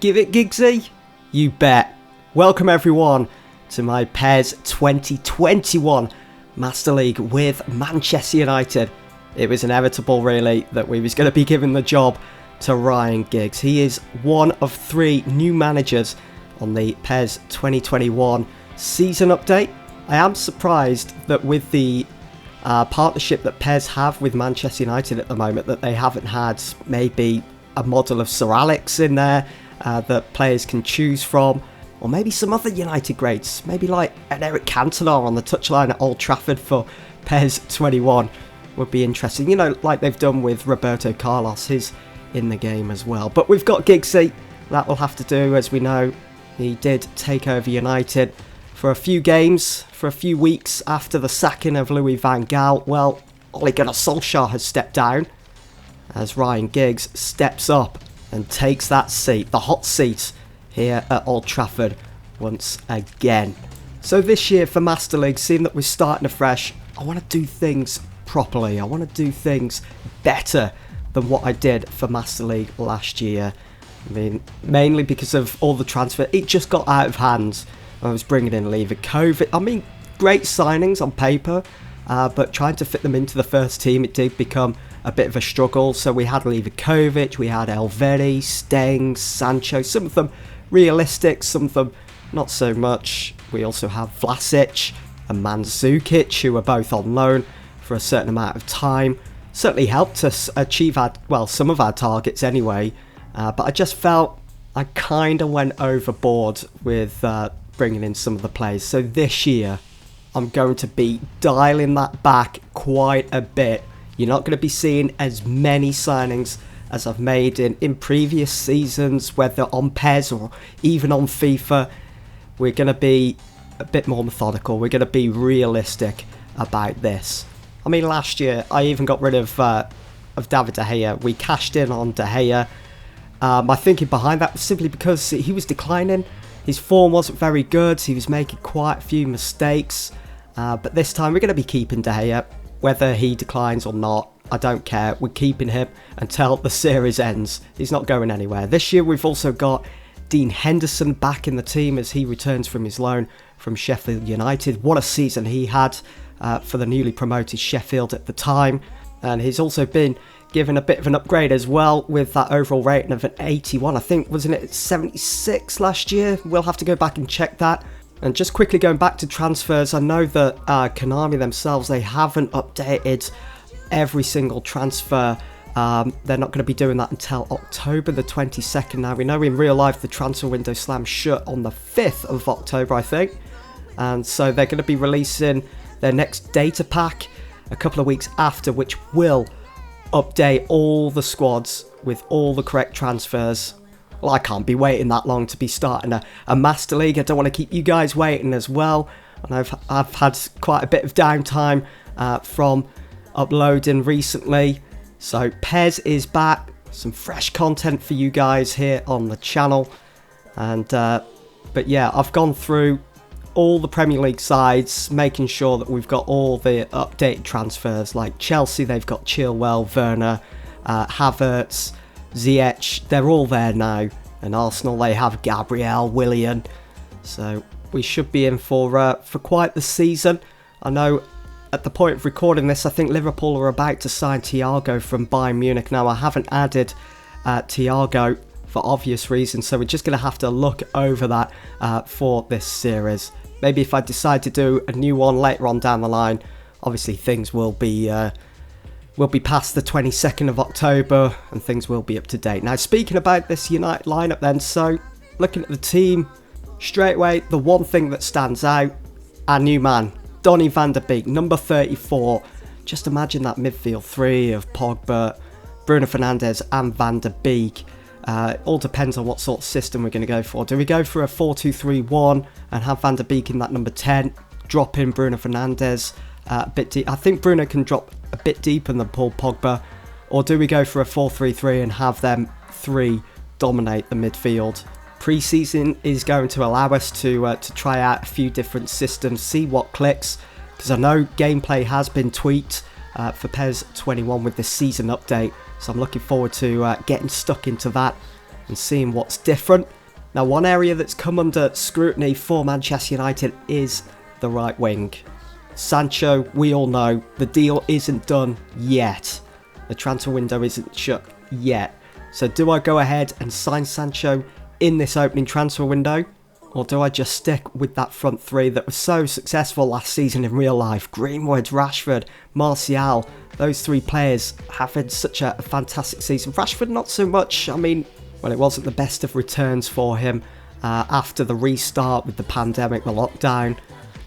Give it Giggsy? You bet. Welcome everyone to my PES 2021 Master League with Manchester United. It was inevitable really that we was going to be giving the job to Ryan Giggs. He is one of 3 new managers on the PES 2021 season update. I am surprised that with the partnership that PES have with Manchester United at the moment that they haven't had maybe a model of Sir Alex in there that players can choose from, or maybe some other United greats, maybe like an Eric Cantona on the touchline at Old Trafford for PES 21 would be interesting, you know, like they've done with Roberto Carlos, he's in the game as well. But we've got Giggsy, that will have to do. As we know, he did take over United for a few games, for a few weeks after the sacking of Louis van Gaal. Well, Ole Gunnar Solskjaer has stepped down as Ryan Giggs steps up and takes that seat, the hot seat here at Old Trafford once again. So this year for Master League, seeing that we're starting afresh, I want to do things properly. I want to do things better than what I did for Master League last year. I mean, mainly because of all the transfer. It just got out of hand. I was bringing in Lever COVID. I mean, great signings on paper, but trying to fit them into the first team, it did become a bit of a struggle. So we had Livakovic, we had Elvedi, Stengs, Sancho, some of them realistic, some of them not so much. We also have Vlasic and Mandzukic, who are both on loan for a certain amount of time. Certainly helped us achieve some of our targets anyway, but I just felt I kind of went overboard with bringing in some of the players. So this year I'm going to be dialing that back quite a bit. You're not going to be seeing as many signings as I've made in previous seasons, whether on PES or even on FIFA. We're going to be a bit more methodical. We're going to be realistic about this. I mean, last year I even got rid of David De Gea. We cashed in on De Gea. My thinking behind that was simply because he was declining. His form wasn't very good. He was making quite a few mistakes. But this time we're going to be keeping De Gea. Whether he declines or not, I don't care. We're keeping him until the series ends. He's not going anywhere. This year we've also got Dean Henderson back in the team as he returns from his loan from Sheffield United. What a season he had for the newly promoted Sheffield at the time. And he's also been given a bit of an upgrade as well with that overall rating of an 81. I think, wasn't it 76 last year? We'll have to go back and check that. And just quickly going back to transfers, I know that Konami themselves, they haven't updated every single transfer. They're not going to be doing that until October the 22nd. Now, we know in real life the transfer window slams shut on the 5th of October, I think. And so they're going to be releasing their next data pack a couple of weeks after, which will update all the squads with all the correct transfers. Well, I can't be waiting that long to be starting a Master League. I don't want to keep you guys waiting as well. And I've had quite a bit of downtime from uploading recently. So PES is back. Some fresh content for you guys here on the channel. And but yeah, I've gone through all the Premier League sides, making sure that we've got all the updated transfers. Like Chelsea, they've got Chilwell, Werner, Havertz, Ziyech, they're all there now. And Arsenal, they have Gabriel, Willian. So we should be in for quite the season. I know at the point of recording this, I think Liverpool are about to sign Thiago from Bayern Munich. Now, I haven't added Thiago for obvious reasons, so we're just going to have to look over that for this series. Maybe if I decide to do a new one later on down the line, obviously things will be past the 22nd of October and things will be up to date. Now, speaking about this United lineup then, so looking at the team, straight away, the one thing that stands out, our new man, Donny van der Beek, number 34. Just imagine that midfield 3 of Pogba, Bruno Fernandes and Van der Beek. All depends on what sort of system we're going to go for. Do we go for a 4-2-3-1 and have Van der Beek in that number 10, drop in Bruno Fernandes a bit deep? I think Bruno can drop a bit deeper than Paul Pogba. Or do we go for a 4-3-3 and have them 3 dominate the midfield? Pre-season is going to allow us to try out a few different systems, see what clicks, because I know gameplay has been tweaked for PES 21 with the season update, so I'm looking forward to getting stuck into that and seeing what's different. Now, one area that's come under scrutiny for Manchester United is the right wing. Sancho, we all know, the deal isn't done yet. The transfer window isn't shut yet. So do I go ahead and sign Sancho in this opening transfer window? Or do I just stick with that front three that was so successful last season in real life? Greenwood, Rashford, Martial, those three players having such a fantastic season. Rashford not so much. I mean, well, it wasn't the best of returns for him after the restart with the pandemic, the lockdown.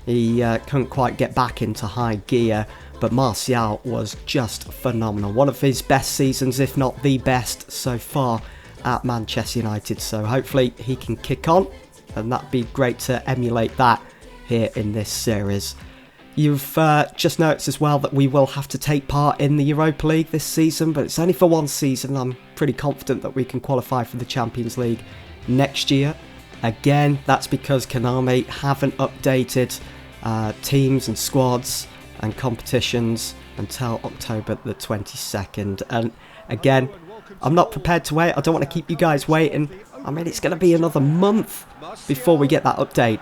He couldn't quite get back into high gear, but Martial was just phenomenal. One of his best seasons, if not the best so far at Manchester United. So hopefully he can kick on, and that'd be great to emulate that here in this series. You've just noticed as well that we will have to take part in the Europa League this season, but it's only for one season. I'm pretty confident that we can qualify for the Champions League next year. Again, that's because Konami haven't updated teams and squads and competitions until October the 22nd. And again, I'm not prepared to wait. I don't want to keep you guys waiting. I mean, it's going to be another month before we get that update.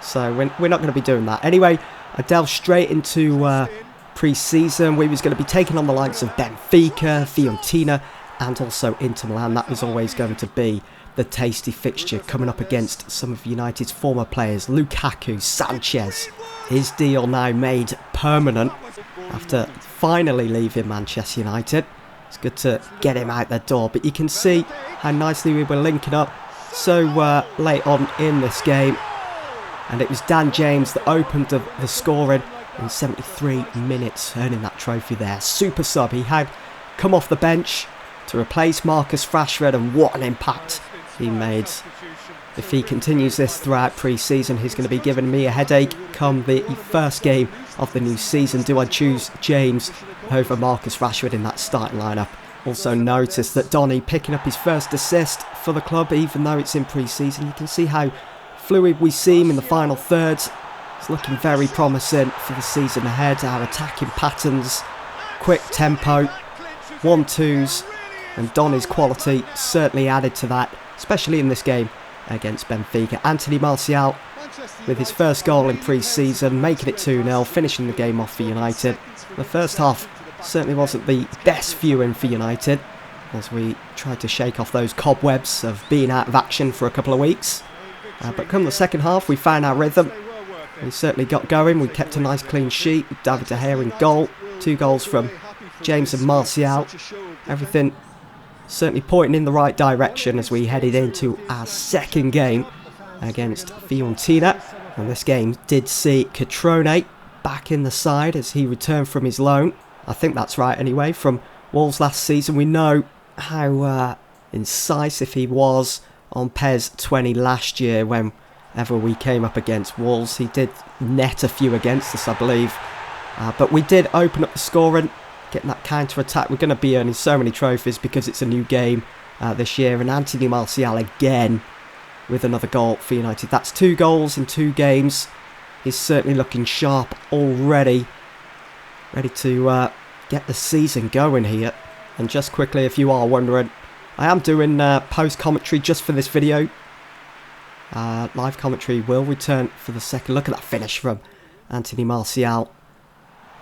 So we're not going to be doing that. Anyway, I delved straight into pre-season. We was going to be taking on the likes of Benfica, Fiorentina, and also Inter Milan. That was always going to be the tasty fixture, coming up against some of United's former players. Lukaku, Sanchez, his deal now made permanent after finally leaving Manchester United. It's good to get him out the door, but you can see how nicely we were linking up so late on in this game. And it was Dan James that opened the scoring in 73 minutes, earning that trophy there. Super sub. He had come off the bench to replace Marcus Rashford, and what an impact he made. If he continues this throughout pre-season, he's going to be giving me a headache come the first game of the new season. Do I choose James over Marcus Rashford in that starting lineup? Also notice that Donny picking up his first assist for the club, even though it's in pre-season. You can see how fluid we seem in the final third. It's looking very promising for the season ahead. Our attacking patterns, quick tempo, 1-2s, and Donny's quality certainly added to that, especially in this game against Benfica. Anthony Martial with his first goal in pre-season, making it 2-0, finishing the game off for United. The first half certainly wasn't the best viewing for United, as we tried to shake off those cobwebs of being out of action for a couple of weeks. But come the second half, we found our rhythm. We certainly got going. We kept a nice clean sheet with David De Gea in goal. 2 goals from James and Martial. Everything certainly pointing in the right direction as we headed into our second game against Fiorentina. And this game did see Catrone back in the side as he returned from his loan. I think that's right anyway, from Wolves last season. We know how incisive he was on PES 20 last year whenever we came up against Wolves. He did net a few against us, I believe. But we did open up the scoring, getting that counter-attack. We're going to be earning so many trophies because it's a new game this year. And Anthony Martial again with another goal for United. That's 2 goals in 2 games. He's certainly looking sharp already. Ready to get the season going here. And just quickly, if you are wondering, I am doing post-commentary just for this video. Live commentary will return for the second. Look at that finish from Anthony Martial.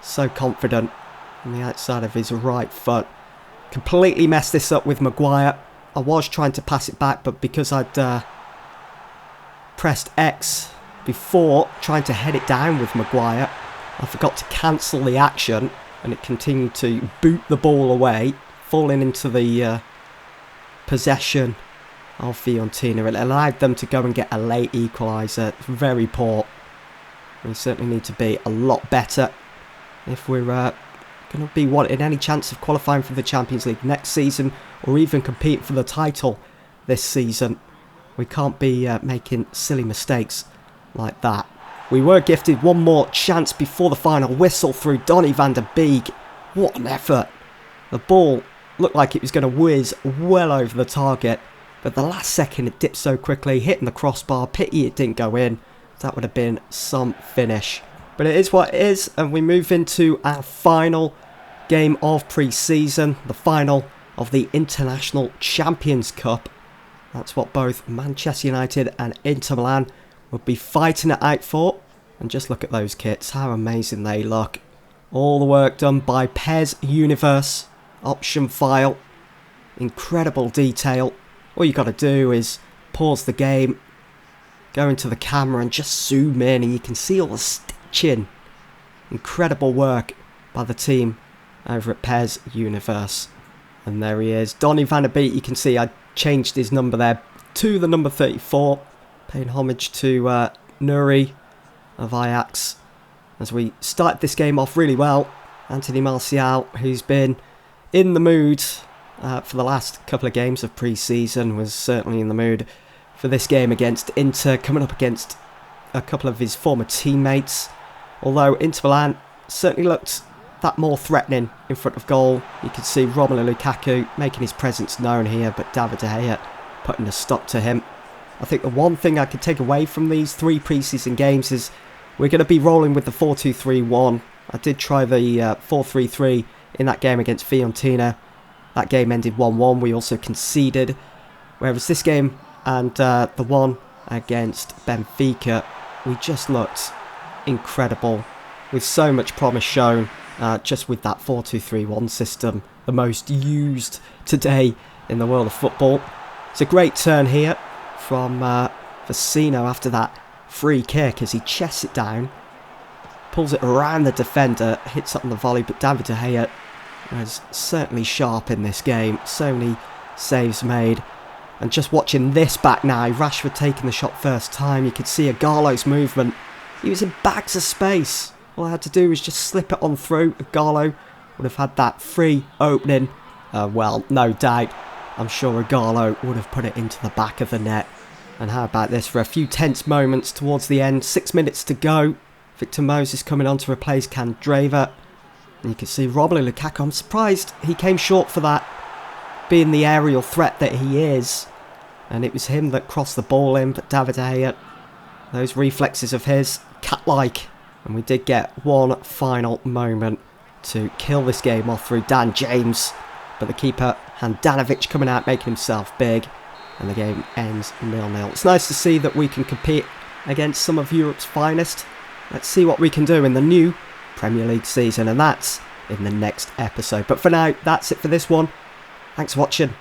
So confident on the outside of his right foot. Completely messed this up with Maguire. I was trying to pass it back, but because I'd pressed X before trying to head it down with Maguire, I forgot to cancel the action, and it continued to boot the ball away, falling into the possession of Fiorentina. It allowed them to go and get a late equaliser. Very poor. We certainly need to be a lot better if we're going to be wanting any chance of qualifying for the Champions League next season, or even compete for the title this season. We can't be making silly mistakes like that. We were gifted one more chance before the final whistle through Donny van der Beek. What an effort. The ball looked like it was going to whiz well over the target, but the last second it dipped so quickly, hitting the crossbar. Pity it didn't go in. That would have been some finish. But it is what it is, and we move into our final game of pre-season, the final of the International Champions Cup. That's what both Manchester United and Inter Milan would be fighting it out for. And just look at those kits, how amazing they look. All the work done by PES Universe, option file, incredible detail. All you got to do is pause the game, go into the camera and just zoom in and you can see all the stitching. Incredible work by the team over at PES Universe. And there he is, Donny van der Beek. You can see I changed his number there to the number 34, paying homage to Nuri of Ajax. As we started this game off really well, Anthony Martial, who's been in the mood for the last couple of games of pre-season, was certainly in the mood for this game against Inter, coming up against a couple of his former teammates. Although Inter Milan certainly looked that more threatening in front of goal. You could see Romelu Lukaku making his presence known here, but David De Gea putting a stop to him. I think the one thing I could take away from these 3 pre-season games is we're going to be rolling with the 4-2-3-1. I did try the 4-3-3 in that game against Fiorentina. That game ended 1-1. We also conceded. Whereas this game and the one against Benfica, we just looked incredible, with so much promise shown just with that 4-2-3-1 system, the most used today in the world of football. It's a great turn here from Vecino after that free kick as he chests it down, pulls it around the defender, hits it on the volley, but David De Gea was certainly sharp in this game. So many saves made. And just watching this back now, Rashford taking the shot first time, you could see Agallo's movement. He was in bags of space. All I had to do was just slip it on through. Agallo would have had that free opening. Well, no doubt, I'm sure Agallo would have put it into the back of the net. And how about this for a few tense moments towards the end. 6 minutes to go. Victor Moses coming on to replace Candreva. And you can see Romelu Lukaku. I'm surprised he came short for that, being the aerial threat that he is. And it was him that crossed the ball in, but David De Gea, those reflexes of his, cat-like. And we did get one final moment to kill this game off through Dan James. But the keeper, Handanovic, coming out, making himself big. And the game ends 0-0. It's nice to see that we can compete against some of Europe's finest. Let's see what we can do in the new Premier League season. And that's in the next episode. But for now, that's it for this one. Thanks for watching.